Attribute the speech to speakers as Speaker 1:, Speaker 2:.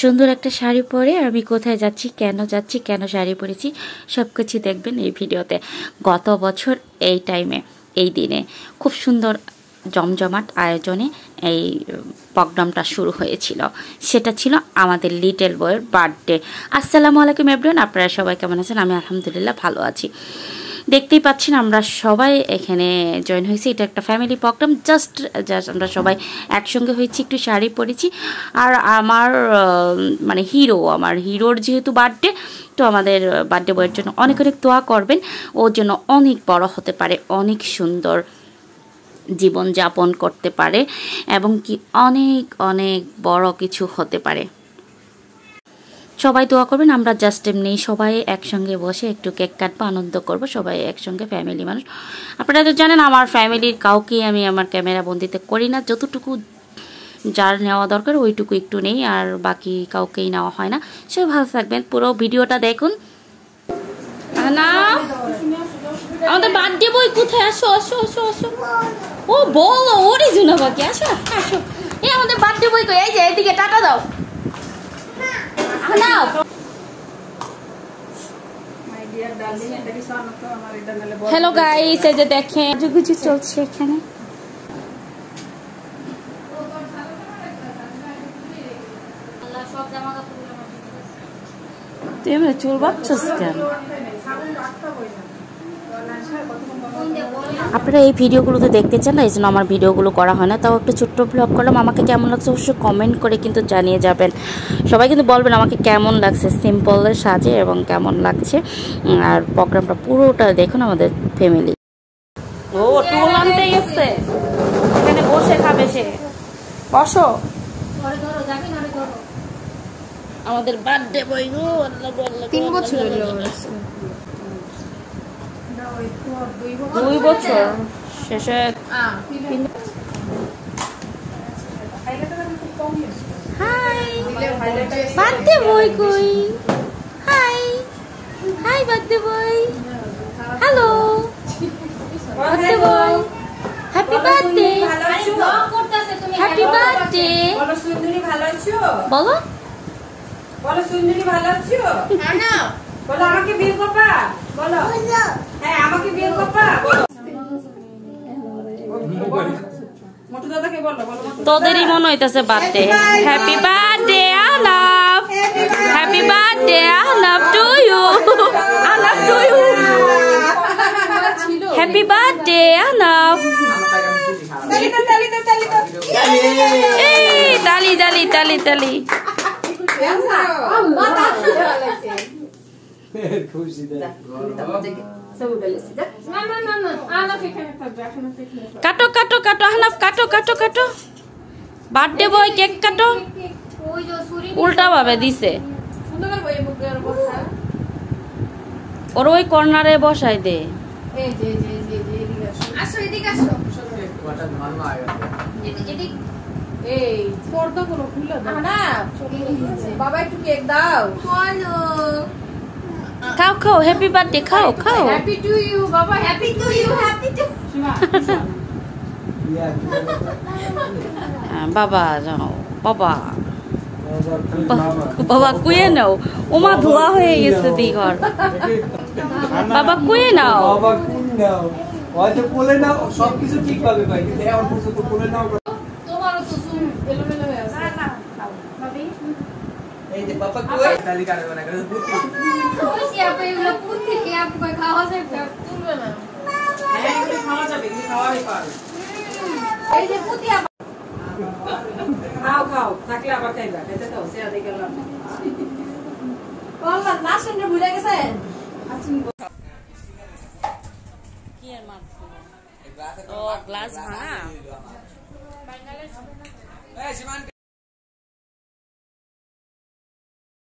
Speaker 1: সুন্দর একটা শাড়ি পরে আমি কোথায় যাচ্ছি, কেন শাড়ি পরেছি সবকিছু দেখবেন এই ভিডিওতে। গত বছর এই টাইমে, এই দিনে খুব সুন্দর জমজমাট আয়োজনে এই প্রোগ্রামটা শুরু হয়েছিল। সেটা ছিল আমাদের লিটল বয়ের বার্থডে। আসসালামু আলাইকুম এভরিওয়ান, আপনারা সবাই কেমন আছেন? আমি আলহামদুলিল্লাহ ভালো আছি। দেখতেই পাচ্ছেন আমরা সবাই এখানে জয়েন হয়েছি। এটা একটা ফ্যামিলি প্রোগ্রাম, জাস্ট আমরা সবাই একসঙ্গে হয়েছি, একটু শাড়ি পরেছি। আর আমার আমার হিরোর যেহেতু বার্থডে, তো আমাদের বার্থডে বয়ের জন্য অনেক অনেক দোয়া করবেন। ওর জন্য অনেক বড় হতে পারে, অনেক সুন্দর জীবন যাপন করতে পারে এবং কি অনেক অনেক বড় কিছু হতে পারে। সবাই দোয়া করবেন। আমরা জাস্ট এমনি সবাই একসঙ্গে বসে একটু কেক কাটবো, আনন্দ করব সবাই একসঙ্গে, ফ্যামিলি মানুষ। আপনারা তো জানেন আমার ফ্যামিলির কাউকে আমি আমার ক্যামেরা বন্দিতে করি না, যতটুকু যার নেওয়া দরকার ওইটুকু একটু নেই, আর বাকি কাউকেই নেওয়া হয় না। সবাই ভালো থাকবেন, পুরো ভিডিওটা দেখুন। আমাদের বার্থডে বই কোথায়? আসো আসো আসো আসো। ও বলো ওরে জুনা বাকি, আসো আসো। এই আমাদের বার্থডে বই কই? এই যে এদিকে টাটা দাও। হ্যালো গাইস, এই যে দেখেন কিছু চলছে এখানে। তুই এমনি চুল বাঁধছিস কেন? আপনারা এই ভিডিওগুলো তো দেখতে চান না, এই জন্য আমার ভিডিওগুলো করা হয় না। তাও একটু ছোট্ট ব্লগ করলাম। আমাকে কেমন লাগছে অবশ্যই কমেন্ট করে কিন্তু জানিয়ে যাবেন। সবাই কিন্তু বলবেন আমাকে কেমন লাগছে সিম্পলের সাজে এবং কেমন লাগছে। আর প্রোগ্রামটা পুরোটা দেখুন আমাদের ফ্যামিলি। ও টুল আনতে গেছে, এখানে বসে খাবে সে। বসো। আমাদের বার্থডে বই গো, 3 বছর হলো। 2 বছর শেষে। হাই বার্থডে বই কই? হাই হাই বার্থডে বই, হ্যালো বার্থডে বই, হ্যাপি বার্থডে। Happy birthday. বলো সুন্দরী ভালো আছো? বলো বলো সুন্দরী ভালো আছো? না বলো আমাকে বিয়ে করবা? বলো হ্যাঁ আমাকে বিয়ে করবা? বলো মোটু দাদাকে বলো। তোদেরই মনে হইতাছে বার্থডে। হ্যাপি বার্থডে আলাপ, হ্যাপি বার্থডে আলাপ টু ইউ, আলাপ টু ইউ, হ্যাপি বার্থডে আলাপ। এই তালি তালি তালি তালি। কাটো কাটো কাটো হানাফ, কাটো কাটো কাটো। বার্থডে বয় কেক কাটো। উল্টা ভাবে দিছে, ওর ওই কর্নারে বসাই দে।
Speaker 2: বাবা একটু কেক দাও।
Speaker 1: খাও খাও, হ্যাপি বার্থডে, খাও খাও।
Speaker 2: হ্যাপি টু ইউ বাবা, happy to you, happy to.
Speaker 1: বাবা যাও, বাবা বাবা কুয়ে নাও। ওমা ধোয়া হয়ে গেছে দিঘর। বাবা কুয়ে নাও।
Speaker 3: হয়তো কোলে নাও, সবকিছু ঠিক পাবে ভাই, কিন্তু এখন পর্যন্ত কোলে নাও।
Speaker 2: তোমারও তো চুল এলোমেলো হয়ে আছে। না না খাও ভাবি।
Speaker 3: এই যে বাবা কই তালি কাটবে না করে পুতি।
Speaker 2: ওই সে আপে এগুলো পুতি কি আপু কই খাওয়া যায়? তুলবে না।
Speaker 3: হ্যাঁ এগুলো খাওয়া যাবে, এগুলো খাওয়ারই পারে।
Speaker 2: এই যে পুতি আপা
Speaker 3: খাও খাও, থাকলে আবার খাইবা, খেতে দাও, সে আদে গেলাম।
Speaker 2: বললা নাসেন ভুলে গেছেন। আসুন
Speaker 1: কি এর মাপ? ও গ্লাস ভাঙা।
Speaker 3: এই সীমান